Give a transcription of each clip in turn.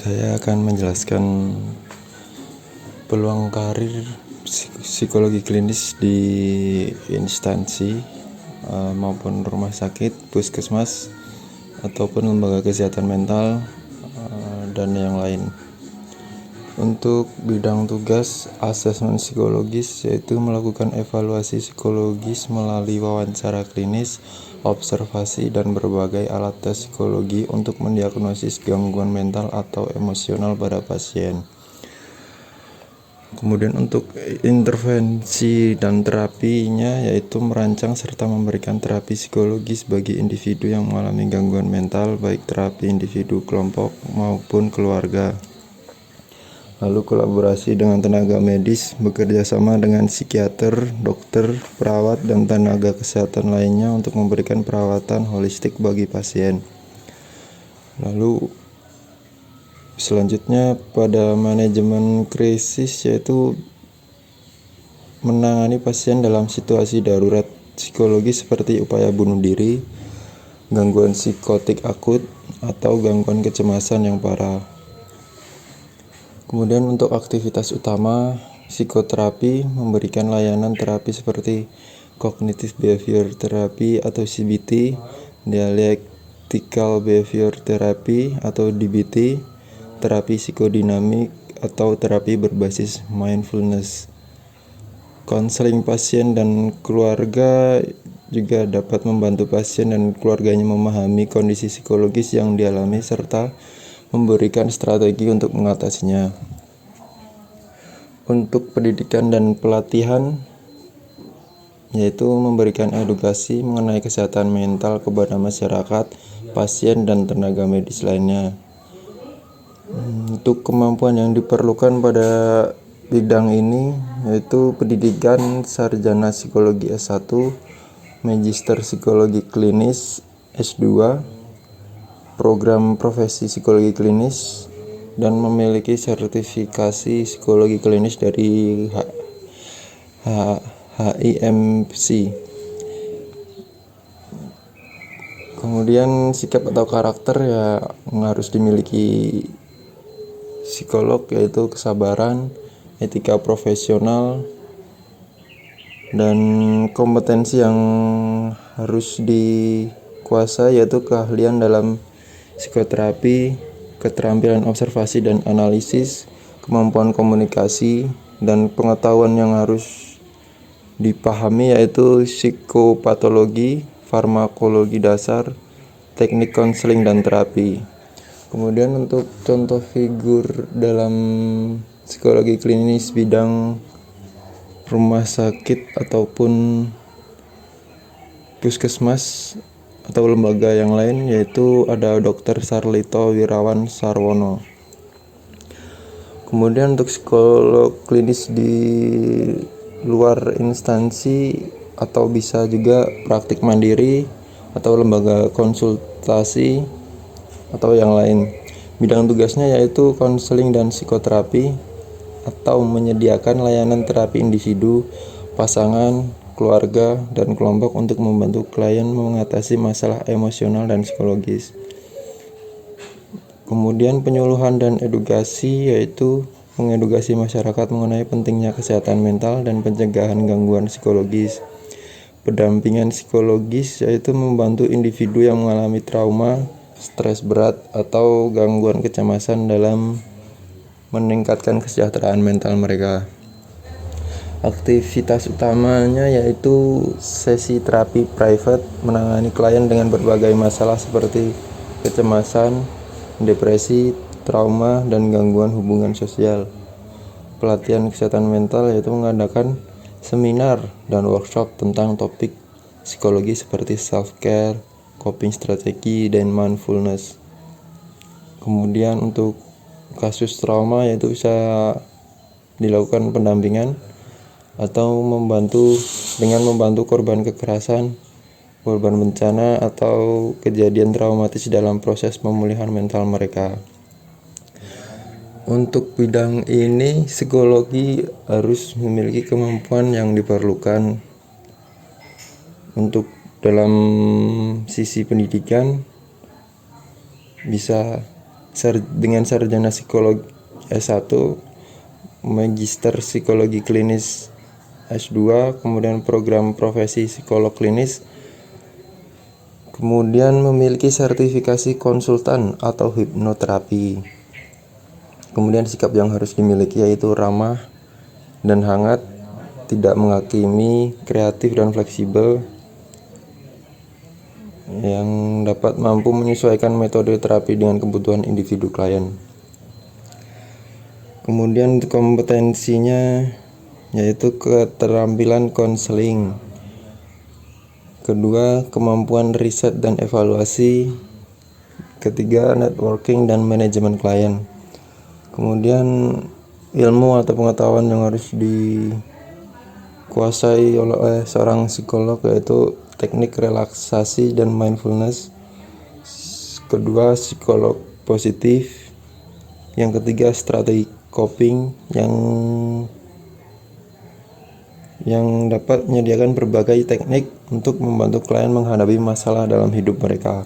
Saya akan menjelaskan peluang karir psikologi klinis di instansi maupun rumah sakit, puskesmas, ataupun lembaga kesehatan mental dan yang lain. Untuk bidang tugas asesmen psikologis, yaitu melakukan evaluasi psikologis melalui wawancara klinis, observasi, dan berbagai alat tes psikologi untuk mendiagnosis gangguan mental atau emosional pada pasien. Kemudian untuk intervensi dan terapinya, yaitu merancang serta memberikan terapi psikologis bagi individu yang mengalami gangguan mental, baik terapi individu, kelompok, maupun keluarga. Lalu kolaborasi dengan tenaga medis, bekerja sama dengan psikiater, dokter, perawat, dan tenaga kesehatan lainnya untuk memberikan perawatan holistik bagi pasien. Lalu selanjutnya pada manajemen krisis, yaitu menangani pasien dalam situasi darurat psikologi seperti upaya bunuh diri, gangguan psikotik akut, atau gangguan kecemasan yang parah. Kemudian untuk aktivitas utama, psikoterapi memberikan layanan terapi seperti Cognitive Behavior Therapy atau CBT, Dialectical Behavior Therapy atau DBT, terapi psikodinamik atau terapi berbasis mindfulness. Konseling pasien dan keluarga juga dapat membantu pasien dan keluarganya memahami kondisi psikologis yang dialami serta memberikan strategi untuk mengatasinya. Untuk pendidikan dan pelatihan, yaitu memberikan edukasi mengenai kesehatan mental kepada masyarakat, pasien, dan tenaga medis lainnya. Untuk kemampuan yang diperlukan pada bidang ini, yaitu pendidikan sarjana psikologi S1, magister psikologi klinis S2, program profesi psikologi klinis, dan memiliki sertifikasi psikologi klinis dari HIMSI. Kemudian sikap atau karakter yang harus dimiliki psikolog, yaitu kesabaran, etika profesional, dan kompetensi yang harus dikuasai, yaitu keahlian dalam psikoterapi, keterampilan observasi dan analisis, kemampuan komunikasi, dan pengetahuan yang harus dipahami, yaitu psikopatologi, farmakologi dasar, teknik konseling, dan terapi. Kemudian untuk contoh figur dalam psikologi klinis bidang rumah sakit ataupun puskesmas atau lembaga yang lain, yaitu ada Dr. Sarlito Wirawan Sarwono. Kemudian untuk psikolog klinis di luar instansi atau bisa juga praktik mandiri atau lembaga konsultasi atau yang lain. Bidang tugasnya yaitu konseling dan psikoterapi atau menyediakan layanan terapi individu, pasangan, keluarga, dan kelompok untuk membantu klien mengatasi masalah emosional dan psikologis. Kemudian penyuluhan dan edukasi, yaitu mengedukasi masyarakat mengenai pentingnya kesehatan mental dan pencegahan gangguan psikologis. Pendampingan psikologis, yaitu membantu individu yang mengalami trauma, stres berat, atau gangguan kecemasan dalam meningkatkan kesejahteraan mental mereka. Aktivitas utamanya yaitu sesi terapi private, menangani klien dengan berbagai masalah seperti kecemasan, depresi, trauma, dan gangguan hubungan sosial. Pelatihan kesehatan mental yaitu mengadakan seminar dan workshop tentang topik psikologi seperti self-care, coping strategi, dan mindfulness. Kemudian untuk kasus trauma yaitu bisa dilakukan pendampingan atau membantu korban kekerasan, korban bencana, atau kejadian traumatis dalam proses pemulihan mental mereka. Untuk bidang ini, psikologi harus memiliki kemampuan yang diperlukan. Untuk dalam sisi pendidikan, bisa dengan sarjana psikologi S1, magister psikologi klinis S2, kemudian program profesi psikolog klinis, kemudian memiliki sertifikasi konsultan atau hipnoterapi. Kemudian sikap yang harus dimiliki yaitu ramah dan hangat, tidak menghakimi, kreatif dan fleksibel, yang dapat mampu menyesuaikan metode terapi dengan kebutuhan individu klien. Kemudian kompetensinya yaitu keterampilan konseling. Kedua, kemampuan riset dan evaluasi. Ketiga, networking dan manajemen klien. Kemudian ilmu atau pengetahuan yang harus dikuasai oleh seorang psikolog yaitu teknik relaksasi dan mindfulness. Kedua, psikolog positif. Yang ketiga, strategi coping yang dapat menyediakan berbagai teknik untuk membantu klien menghadapi masalah dalam hidup mereka.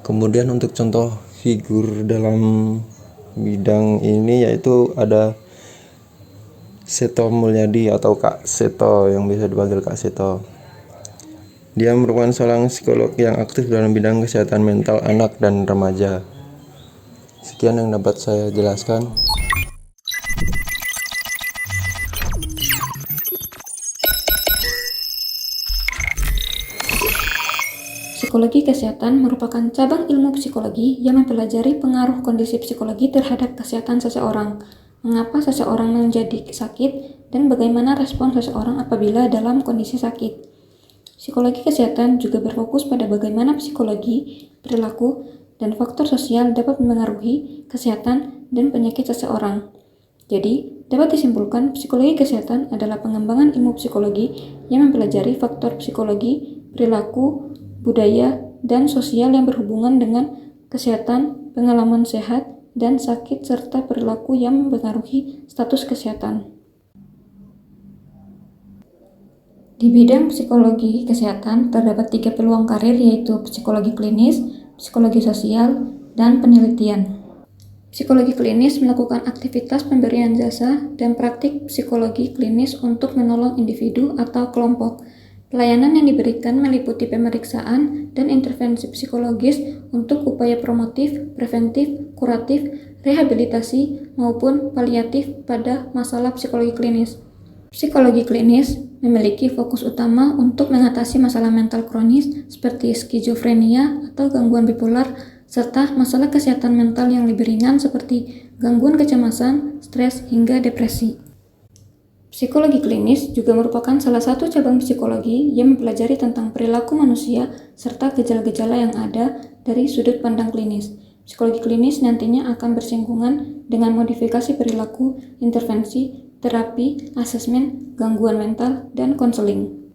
Kemudian untuk contoh figur dalam bidang ini yaitu ada Seto Mulyadi atau Kak Seto, yang bisa dipanggil Kak Seto. Dia merupakan seorang psikolog yang aktif dalam bidang kesehatan mental anak dan remaja. Sekian yang dapat saya jelaskan. Psikologi kesehatan merupakan cabang ilmu psikologi yang mempelajari pengaruh kondisi psikologi terhadap kesehatan seseorang, mengapa seseorang menjadi sakit, dan bagaimana respon seseorang apabila dalam kondisi sakit. Psikologi kesehatan juga berfokus pada bagaimana psikologi, perilaku, dan faktor sosial dapat mempengaruhi kesehatan dan penyakit seseorang. Jadi, dapat disimpulkan psikologi kesehatan adalah pengembangan ilmu psikologi yang mempelajari faktor psikologi, perilaku, budaya, dan sosial yang berhubungan dengan kesehatan, pengalaman sehat, dan sakit, serta perilaku yang mempengaruhi status kesehatan. Di bidang psikologi kesehatan terdapat 3 peluang karir, yaitu psikologi klinis, psikologi sosial, dan penelitian. Psikologi klinis melakukan aktivitas pemberian jasa dan praktik psikologi klinis untuk menolong individu atau kelompok. Pelayanan yang diberikan meliputi pemeriksaan dan intervensi psikologis untuk upaya promotif, preventif, kuratif, rehabilitasi, maupun paliatif pada masalah psikologi klinis. Psikologi klinis memiliki fokus utama untuk mengatasi masalah mental kronis seperti skizofrenia atau gangguan bipolar, serta masalah kesehatan mental yang lebih ringan seperti gangguan kecemasan, stres, hingga depresi. Psikologi klinis juga merupakan salah satu cabang psikologi yang mempelajari tentang perilaku manusia serta gejala-gejala yang ada dari sudut pandang klinis. Psikologi klinis nantinya akan bersinggungan dengan modifikasi perilaku, intervensi, terapi, asesmen, gangguan mental, dan konseling.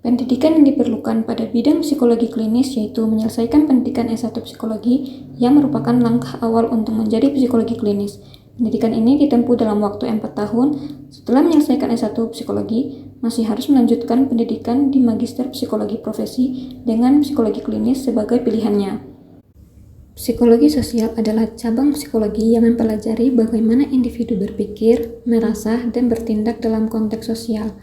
Pendidikan yang diperlukan pada bidang psikologi klinis yaitu menyelesaikan pendidikan S1 psikologi yang merupakan langkah awal untuk menjadi psikologi klinis. Pendidikan ini ditempuh dalam waktu 4 tahun. Setelah menyelesaikan S1 psikologi, masih harus melanjutkan pendidikan di magister psikologi profesi dengan psikologi klinis sebagai pilihannya. Psikologi sosial adalah cabang psikologi yang mempelajari bagaimana individu berpikir, merasa, dan bertindak dalam konteks sosial.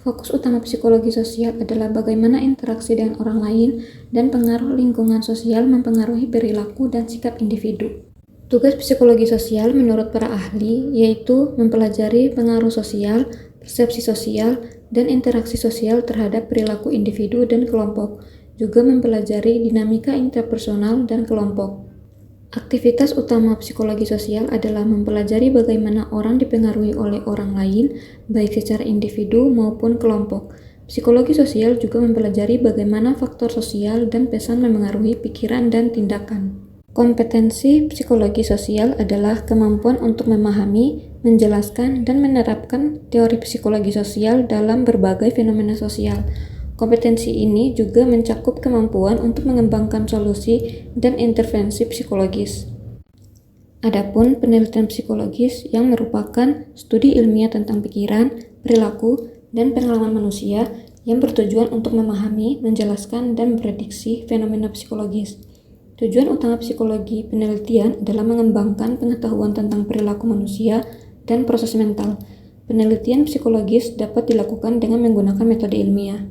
Fokus utama psikologi sosial adalah bagaimana interaksi dengan orang lain dan pengaruh lingkungan sosial mempengaruhi perilaku dan sikap individu. Tugas psikologi sosial menurut para ahli yaitu mempelajari pengaruh sosial, persepsi sosial, dan interaksi sosial terhadap perilaku individu dan kelompok, juga mempelajari dinamika interpersonal dan kelompok. Aktivitas utama psikologi sosial adalah mempelajari bagaimana orang dipengaruhi oleh orang lain, baik secara individu maupun kelompok. Psikologi sosial juga mempelajari bagaimana faktor sosial dan pesan memengaruhi pikiran dan tindakan. Kompetensi psikologi sosial adalah kemampuan untuk memahami, menjelaskan, dan menerapkan teori psikologi sosial dalam berbagai fenomena sosial. Kompetensi ini juga mencakup kemampuan untuk mengembangkan solusi dan intervensi psikologis. Adapun penelitian psikologis yang merupakan studi ilmiah tentang pikiran, perilaku, dan pengalaman manusia yang bertujuan untuk memahami, menjelaskan, dan memprediksi fenomena psikologis. Tujuan utama psikologi penelitian adalah mengembangkan pengetahuan tentang perilaku manusia dan proses mental. Penelitian psikologis dapat dilakukan dengan menggunakan metode ilmiah.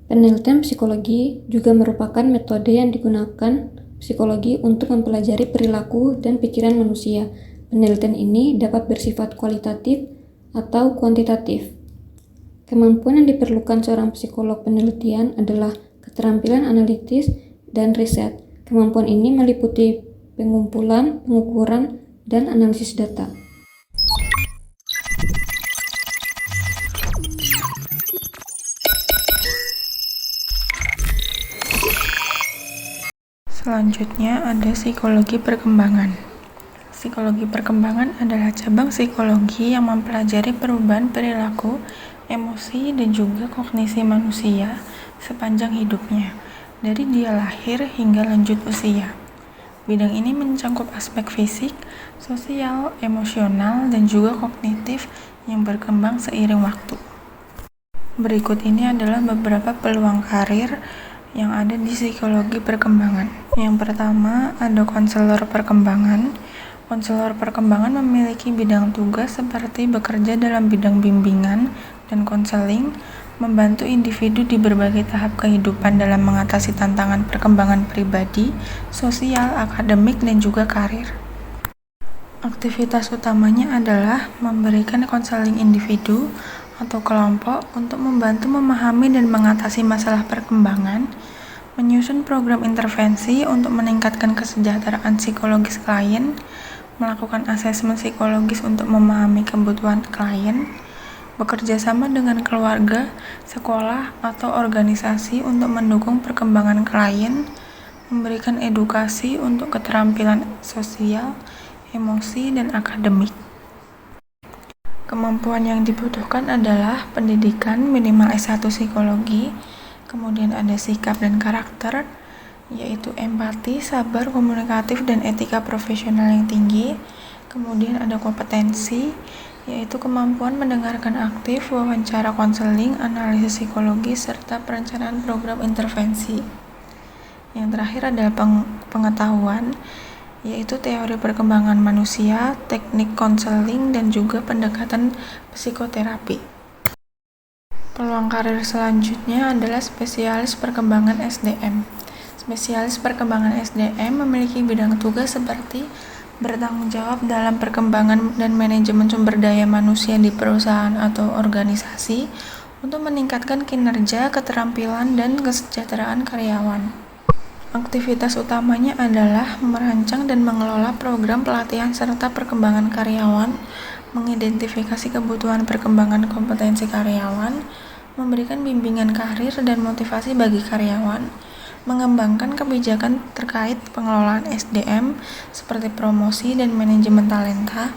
Penelitian psikologi juga merupakan metode yang digunakan psikologi untuk mempelajari perilaku dan pikiran manusia. Penelitian ini dapat bersifat kualitatif atau kuantitatif. Kemampuan yang diperlukan seorang psikolog penelitian adalah keterampilan analitis dan riset. Kemampuan ini meliputi pengumpulan, pengukuran, dan analisis data. Selanjutnya ada psikologi perkembangan. Psikologi perkembangan adalah cabang psikologi yang mempelajari perubahan perilaku, emosi, dan juga kognisi manusia sepanjang hidupnya, dari dia lahir hingga lanjut usia. Bidang ini mencakup aspek fisik, sosial, emosional, dan juga kognitif yang berkembang seiring waktu. Berikut ini adalah beberapa peluang karir yang ada di psikologi perkembangan. Yang pertama, ada konselor perkembangan. Konselor perkembangan memiliki bidang tugas seperti bekerja dalam bidang bimbingan dan konseling, membantu individu di berbagai tahap kehidupan dalam mengatasi tantangan perkembangan pribadi, sosial, akademik, dan juga karir. Aktivitas utamanya adalah memberikan konseling individu atau kelompok untuk membantu memahami dan mengatasi masalah perkembangan, menyusun program intervensi untuk meningkatkan kesejahteraan psikologis klien, melakukan asesmen psikologis untuk memahami kebutuhan klien, bekerja sama dengan keluarga, sekolah, atau organisasi untuk mendukung perkembangan klien, memberikan edukasi untuk keterampilan sosial, emosi, dan akademik. Kemampuan yang dibutuhkan adalah pendidikan minimal S1 psikologi, kemudian ada sikap dan karakter, yaitu empati, sabar, komunikatif, dan etika profesional yang tinggi. Kemudian ada kompetensi, yaitu kemampuan mendengarkan aktif, wawancara konseling, analisis psikologis, serta perencanaan program intervensi. Yang terakhir adalah pengetahuan, yaitu teori perkembangan manusia, teknik konseling, dan juga pendekatan psikoterapi. Peluang karir selanjutnya adalah spesialis perkembangan SDM. Spesialis perkembangan SDM memiliki bidang tugas seperti bertanggung jawab dalam perkembangan dan manajemen sumber daya manusia di perusahaan atau organisasi untuk meningkatkan kinerja, keterampilan, dan kesejahteraan karyawan. Aktivitas utamanya adalah merancang dan mengelola program pelatihan serta perkembangan karyawan, mengidentifikasi kebutuhan perkembangan kompetensi karyawan, memberikan bimbingan karir dan motivasi bagi karyawan, mengembangkan kebijakan terkait pengelolaan SDM seperti promosi dan manajemen talenta,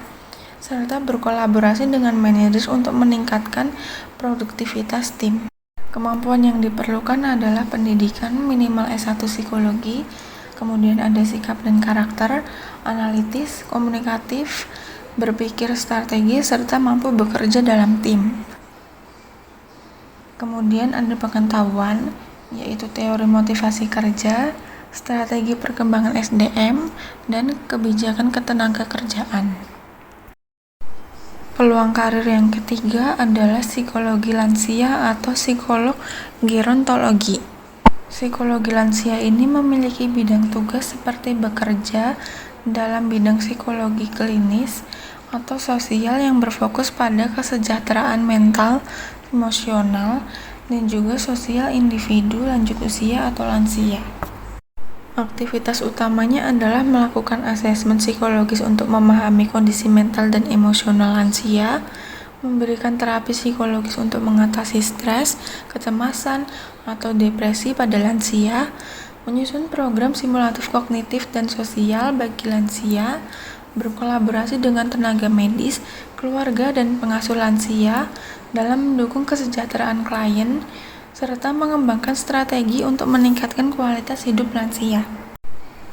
serta berkolaborasi dengan manajer untuk meningkatkan produktivitas tim. Kemampuan yang diperlukan adalah pendidikan minimal S1 psikologi, kemudian ada sikap dan karakter, analitis, komunikatif, berpikir strategis, serta mampu bekerja dalam tim. Kemudian ada pengetahuan, yaitu teori motivasi kerja, strategi perkembangan SDM, dan kebijakan ketenagakerjaan. Peluang karir yang ketiga adalah psikologi lansia atau psikolog gerontologi. Psikologi lansia ini memiliki bidang tugas seperti bekerja dalam bidang psikologi klinis atau sosial yang berfokus pada kesejahteraan mental, emosional, dan juga sosial individu lanjut usia atau lansia. Aktivitas utamanya adalah melakukan asesmen psikologis untuk memahami kondisi mental dan emosional lansia, memberikan terapi psikologis untuk mengatasi stres, kecemasan, atau depresi pada lansia, menyusun program simulatif kognitif dan sosial bagi lansia, berkolaborasi dengan tenaga medis, keluarga, dan pengasuh lansia dalam mendukung kesejahteraan klien, serta mengembangkan strategi untuk meningkatkan kualitas hidup lansia.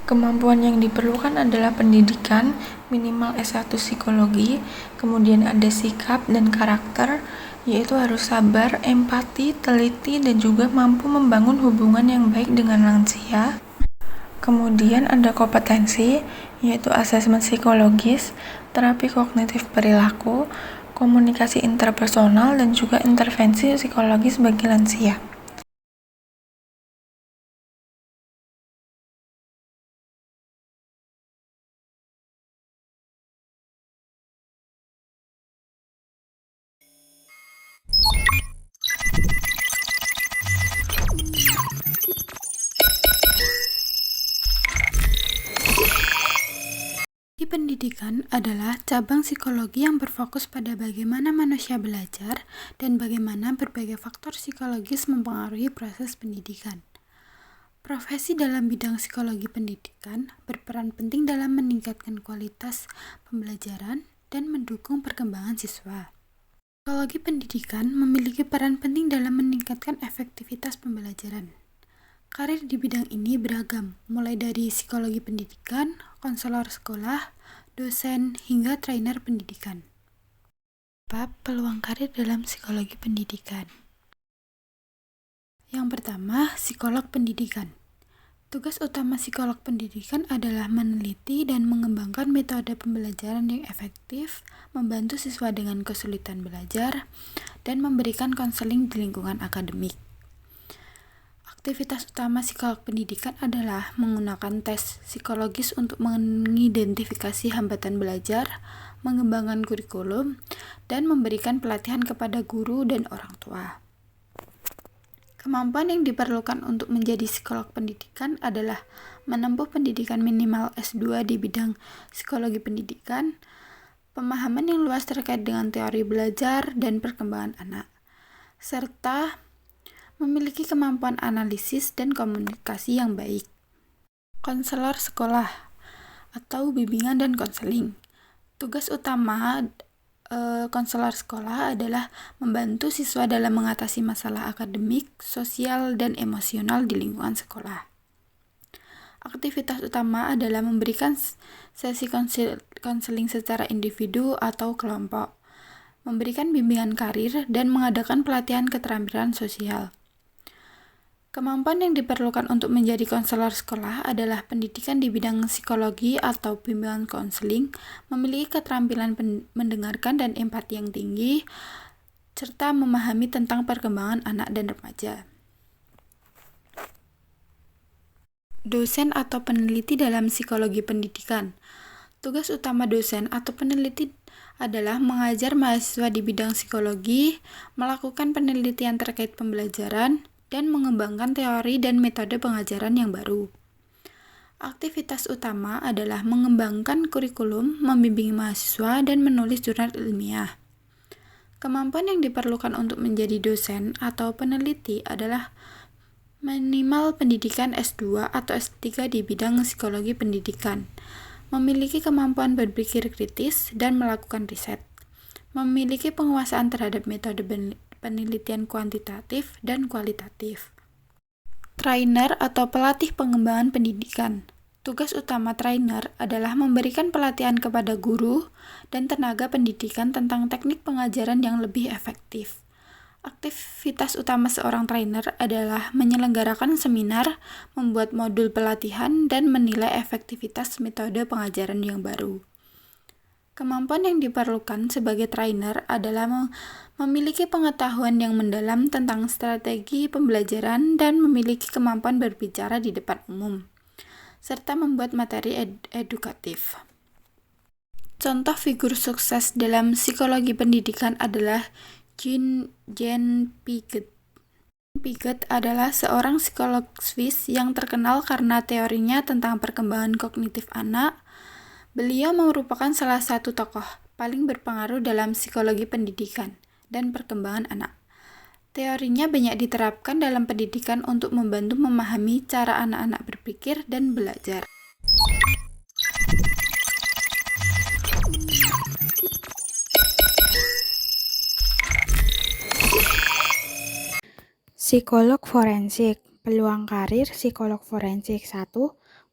Kemampuan yang diperlukan adalah pendidikan minimal S1 psikologi, kemudian ada sikap dan karakter, yaitu harus sabar, empati, teliti, dan juga mampu membangun hubungan yang baik dengan lansia. Kemudian ada kompetensi, yaitu asesmen psikologis, terapi kognitif perilaku, komunikasi interpersonal, dan juga intervensi psikologis bagi lansia. Pendidikan adalah cabang psikologi yang berfokus pada bagaimana manusia belajar dan bagaimana berbagai faktor psikologis mempengaruhi proses pendidikan. Profesi dalam bidang psikologi pendidikan berperan penting dalam meningkatkan kualitas pembelajaran dan mendukung perkembangan siswa. Psikologi pendidikan memiliki peran penting dalam meningkatkan efektivitas pembelajaran. Karir di bidang ini beragam, mulai dari psikologi pendidikan, konselor sekolah, dosen, hingga trainer pendidikan. Bab peluang karir dalam psikologi pendidikan. Yang pertama, psikolog pendidikan. Tugas utama psikolog pendidikan adalah meneliti dan mengembangkan metode pembelajaran yang efektif, membantu siswa dengan kesulitan belajar, dan memberikan konseling di lingkungan akademik. Aktivitas utama psikolog pendidikan adalah menggunakan tes psikologis untuk mengidentifikasi hambatan belajar, mengembangkan kurikulum, dan memberikan pelatihan kepada guru dan orang tua. Kemampuan yang diperlukan untuk menjadi psikolog pendidikan adalah menempuh pendidikan minimal S2 di bidang psikologi pendidikan, pemahaman yang luas terkait dengan teori belajar dan perkembangan anak, serta memiliki kemampuan analisis dan komunikasi yang baik. Konselor sekolah atau bimbingan dan konseling. Tugas utama konselor sekolah adalah membantu siswa dalam mengatasi masalah akademik, sosial, dan emosional di lingkungan sekolah. Aktivitas utama adalah memberikan sesi konseling secara individu atau kelompok, memberikan bimbingan karir, dan mengadakan pelatihan keterampilan sosial. Kemampuan yang diperlukan untuk menjadi konselor sekolah adalah pendidikan di bidang psikologi atau bimbingan konseling, memiliki keterampilan mendengarkan dan empati yang tinggi, serta memahami tentang perkembangan anak dan remaja. Dosen atau peneliti dalam psikologi pendidikan. Tugas utama dosen atau peneliti adalah mengajar mahasiswa di bidang psikologi, melakukan penelitian terkait pembelajaran, dan mengembangkan teori dan metode pengajaran yang baru. Aktivitas utama adalah mengembangkan kurikulum, membimbing mahasiswa, dan menulis jurnal ilmiah. Kemampuan yang diperlukan untuk menjadi dosen atau peneliti adalah minimal pendidikan S2 atau S3 di bidang psikologi pendidikan, memiliki kemampuan berpikir kritis dan melakukan riset, memiliki penguasaan terhadap metode penelitian kuantitatif dan kualitatif. Trainer atau pelatih pengembangan pendidikan. Tugas utama trainer adalah memberikan pelatihan kepada guru dan tenaga pendidikan tentang teknik pengajaran yang lebih efektif. Aktivitas utama seorang trainer adalah menyelenggarakan seminar, membuat modul pelatihan, dan menilai efektivitas metode pengajaran yang baru. Kemampuan yang diperlukan sebagai trainer adalah memiliki pengetahuan yang mendalam tentang strategi pembelajaran dan memiliki kemampuan berbicara di depan umum, serta membuat materi edukatif. Contoh figur sukses dalam psikologi pendidikan adalah Jean Piaget. Piaget adalah seorang psikolog Swiss yang terkenal karena teorinya tentang perkembangan kognitif anak. Beliau merupakan salah satu tokoh paling berpengaruh dalam psikologi pendidikan dan perkembangan anak. Teorinya banyak diterapkan dalam pendidikan untuk membantu memahami cara anak-anak berpikir dan belajar. Psikolog forensik. Peluang karir psikolog forensik. 1.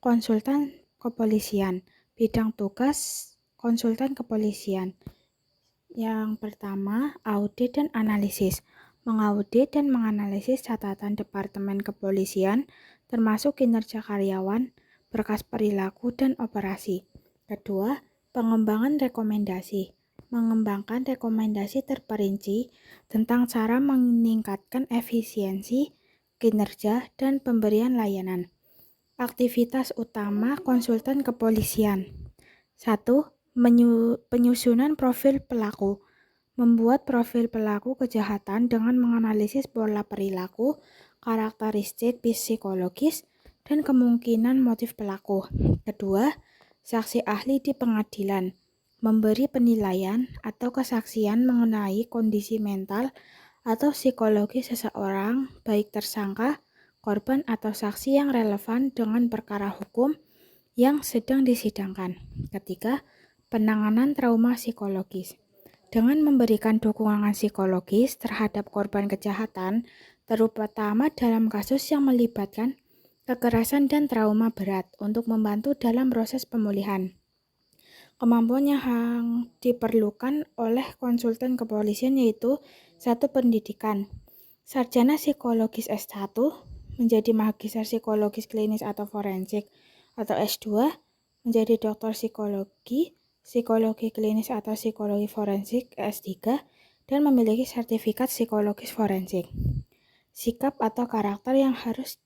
Konsultan kepolisian. Bidang tugas konsultan kepolisian. Yang pertama, audit dan analisis. Mengaudit dan menganalisis catatan Departemen Kepolisian, termasuk kinerja karyawan, berkas perilaku dan operasi. Kedua, pengembangan rekomendasi. Mengembangkan rekomendasi terperinci tentang cara meningkatkan efisiensi, kinerja, dan pemberian layanan. Aktivitas utama konsultan kepolisian. 1. Penyusunan profil pelaku. Membuat profil pelaku kejahatan dengan menganalisis pola perilaku, karakteristik psikologis, dan kemungkinan motif pelaku. Kedua, saksi ahli di pengadilan. Memberi penilaian atau kesaksian mengenai kondisi mental atau psikologi seseorang, baik tersangka, korban, atau saksi yang relevan dengan perkara hukum yang sedang disidangkan. Ketiga, penanganan trauma psikologis. Dengan memberikan dukungan psikologis terhadap korban kejahatan, terutama dalam kasus yang melibatkan kekerasan dan trauma berat untuk membantu dalam proses pemulihan. Kemampuan yang diperlukan oleh konsultan kepolisian yaitu 1. Pendidikan. Sarjana psikologis S1, menjadi magister psikologis klinis atau forensik, atau S2, menjadi doktor psikologi klinis atau psikologi forensik S3, dan memiliki sertifikat psikologis forensik. Sikap atau karakter yang harus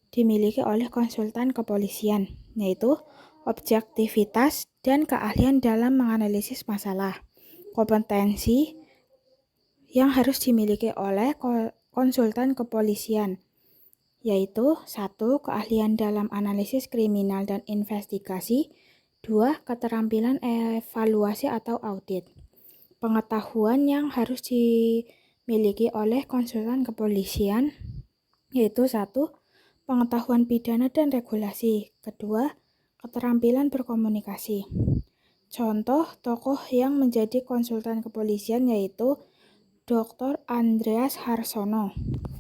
dimiliki oleh konsultan kepolisian, yaitu objektivitas dan keahlian dalam menganalisis masalah. Kompetensi yang harus dimiliki oleh konsultan kepolisian, yaitu 1. Keahlian dalam analisis kriminal dan investigasi. 2. Keterampilan evaluasi atau audit. Pengetahuan yang harus dimiliki oleh konsultan kepolisian yaitu 1. Pengetahuan pidana dan regulasi. Kedua, keterampilan berkomunikasi. Contoh tokoh yang menjadi konsultan kepolisian yaitu Dr. Andreas Harsono.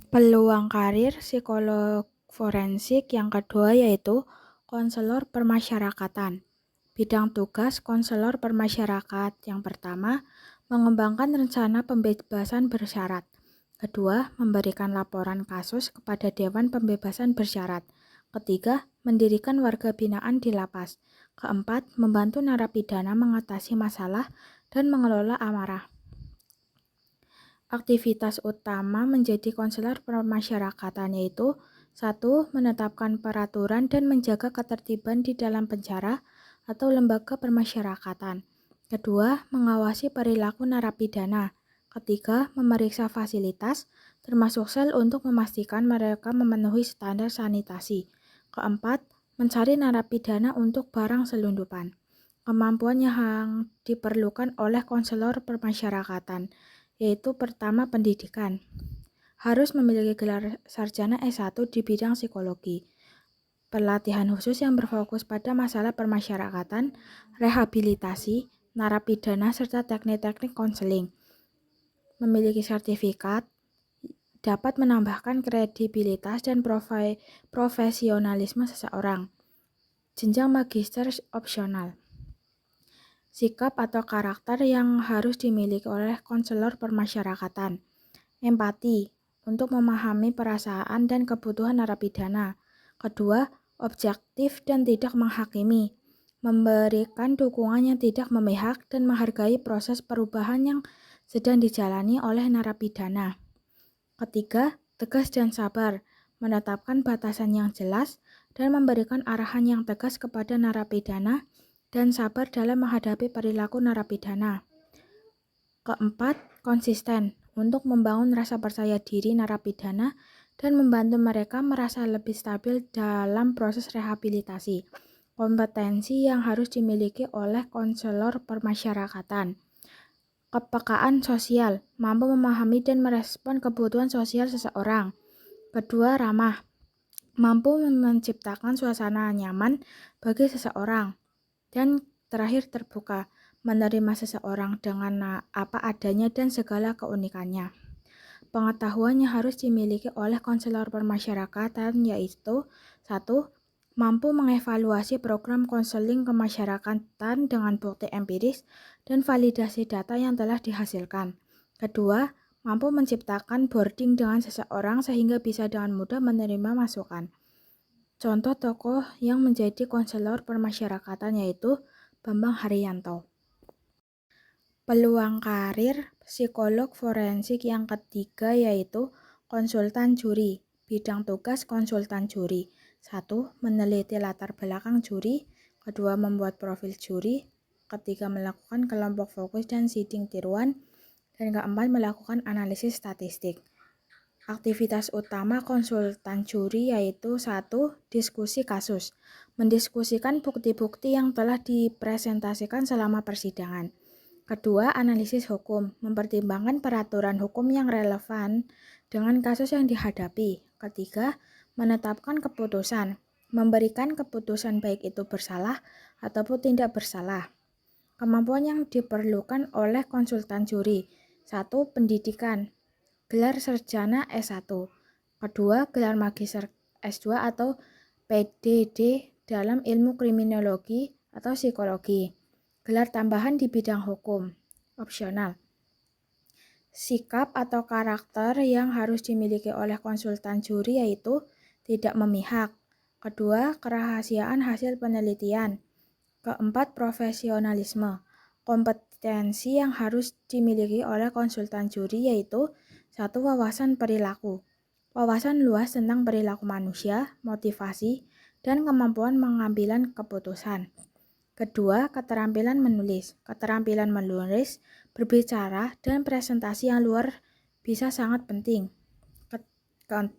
Peluang karir psikolog forensik yang kedua yaitu konselor permasyarakatan. Bidang tugas konselor permasyarakat yang pertama, mengembangkan rencana pembebasan bersyarat. Kedua, memberikan laporan kasus kepada Dewan Pembebasan Bersyarat. Ketiga, mendirikan warga binaan di lapas. Keempat, membantu narapidana mengatasi masalah dan mengelola amarah. Aktivitas utama menjadi konselor permasyarakatan yaitu 1. Menetapkan peraturan dan menjaga ketertiban di dalam penjara atau lembaga permasyarakatan. Kedua, mengawasi perilaku narapidana. Ketiga, memeriksa fasilitas, termasuk sel untuk memastikan mereka memenuhi standar sanitasi. Keempat, mencari narapidana untuk barang selundupan. Kemampuan yang diperlukan oleh konselor permasyarakatan, yaitu pertama, pendidikan. Harus memiliki gelar sarjana S1 di bidang psikologi. Pelatihan khusus yang berfokus pada masalah permasyarakatan, rehabilitasi, narapidana, serta teknik-teknik konseling. Memiliki sertifikat dapat menambahkan kredibilitas dan profesionalisme seseorang. Jenjang magister opsional. Sikap atau karakter yang harus dimiliki oleh konselor permasyarakatan. Empati, untuk memahami perasaan dan kebutuhan narapidana. Kedua, objektif dan tidak menghakimi, memberikan dukungan yang tidak memihak dan menghargai proses perubahan yang sedang dijalani oleh narapidana. Ketiga, tegas dan sabar, menetapkan batasan yang jelas dan memberikan arahan yang tegas kepada narapidana dan sabar dalam menghadapi perilaku narapidana. Keempat, konsisten, untuk membangun rasa percaya diri narapidana dan membantu mereka merasa lebih stabil dalam proses rehabilitasi. Kompetensi yang harus dimiliki oleh konselor permasyarakatan. Kepekaan sosial, mampu memahami dan merespon kebutuhan sosial seseorang. Kedua, ramah, mampu menciptakan suasana nyaman bagi seseorang. Dan terakhir, terbuka, menerima seseorang dengan apa adanya dan segala keunikannya. Pengetahuan yang harus dimiliki oleh konselor permasyarakatan yaitu 1. Mampu mengevaluasi program konseling kemasyarakatan dengan bukti empiris dan validasi data yang telah dihasilkan. Kedua, mampu menciptakan boarding dengan seseorang sehingga bisa dengan mudah menerima masukan. Contoh tokoh yang menjadi konselor permasyarakatan yaitu Bambang Haryanto. Peluang karir psikolog forensik yang ketiga yaitu konsultan juri. Bidang tugas konsultan juri. 1. Meneliti latar belakang juri. 2. Membuat profil juri. 3. Melakukan kelompok fokus dan siding tiruan. Dan 4. Melakukan analisis statistik. Aktivitas utama konsultan juri yaitu 1. Diskusi kasus. Mendiskusikan bukti-bukti yang telah dipresentasikan selama persidangan. 2. Analisis hukum. Mempertimbangkan peraturan hukum yang relevan dengan kasus yang dihadapi. 3. Menetapkan keputusan. Memberikan keputusan baik itu bersalah ataupun tidak bersalah. Kemampuan yang diperlukan oleh konsultan juri. 1. Pendidikan. Gelar sarjana S1. 2. Gelar magister S2 atau PDD dalam ilmu kriminologi atau psikologi. Gelar tambahan di bidang hukum. Opsional. Sikap atau karakter yang harus dimiliki oleh konsultan juri yaitu tidak memihak. 2. Kerahasiaan hasil penelitian. 4. Profesionalisme. Kompetensi yang harus dimiliki oleh konsultan juri yaitu 1. Wawasan perilaku. Wawasan luas tentang perilaku manusia, motivasi, dan kemampuan mengambil keputusan. 2. Keterampilan menulis. Keterampilan menulis, berbicara, dan presentasi yang luar biasa sangat penting. 3.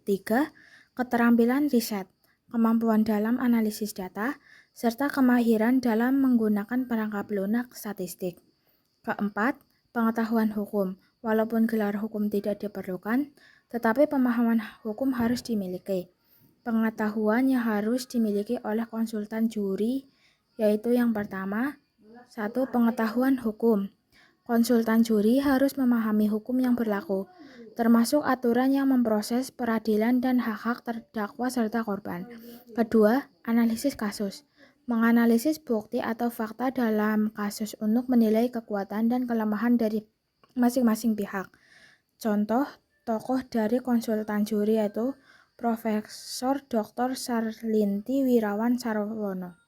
Keterampilan riset. Kemampuan dalam analisis data, serta kemahiran dalam menggunakan perangkat lunak statistik. 4. Pengetahuan hukum. Walaupun gelar hukum tidak diperlukan, tetapi pemahaman hukum harus dimiliki. Pengetahuan yang harus dimiliki oleh konsultan juri yaitu yang pertama, 1. Pengetahuan hukum. Konsultan juri harus memahami hukum yang berlaku, termasuk aturan yang memproses peradilan dan hak-hak terdakwa serta korban. 2. Analisis kasus. Menganalisis bukti atau fakta dalam kasus untuk menilai kekuatan dan kelemahan dari masing-masing pihak. Contoh tokoh dari konsultan juri yaitu Profesor Dr. Sarlinti Wirawan Sarwono.